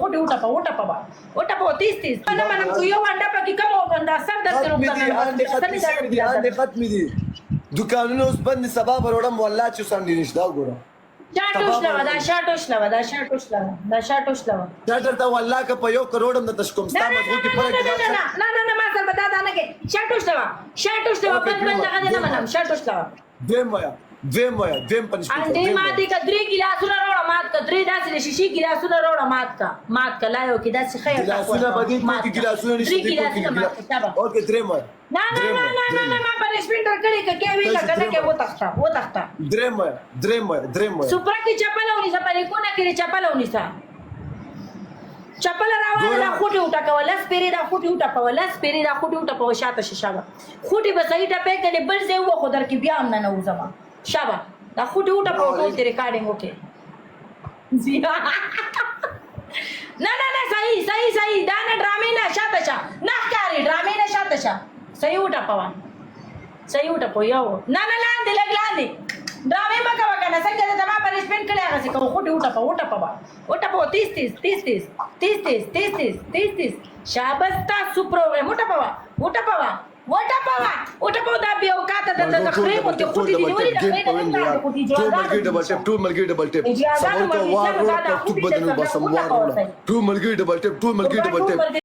खोटी उठा पाओ 30 mana ku yo anda pagi kamu ganda sar dar عندي ختمي دي دكانونه اوس بند سبا بروړم والله چې سم دي نشته وګوره شاټو شلوا دا درته والله که په 1 کروڑم د تشکم ستا مضبوطی فرق نه ما سر بتا دا نه کې شاټو شلوا بند هغه نه منم شاټو شلوا دیم پنځه انډې ماتي کا 3 ګلاسونه روړه مات کا 3 داسې شیشي ګلاسونه روړه مات کا لایو کې داسې خیر ګلاسونه بدی کې ګلاسونه نشته اوکے دریم نه ما پنشمنت ورکړي کې ویلا کنه کې و تختا دریم سپرا کې چپلونی سره پرې کو نه کې چپلونی سره چپل راوړل دا خوټي وټا کوله سپيري دا خوټي وټا په شاته شابه خوټي به صحیح ټپه کړي بل ځای و خو در کې بیا هم نه وځما شابه دا خوټي وټا په ټول ته ریکارډینګ وکي نه صحیح دا نه ډرامې نه شاته نه کاری ډرامې نه شاته صحیح وټا په یو نه لاندې ډرامې مکه وکنه څنګه ته ما پنشمنت کړی هغه څه کو خوټي وټا په 30 شابه تاسو پروګرام وټا پاوا دا بیا وکاته د تخریب او ته خوټي دی ولې د خپل نه خوټي جوړه ټول ملګری ډبل ټیپ سمور کا وار ورو پرتوک بدنو بسم وار ټول ملګری ډبل ټیپ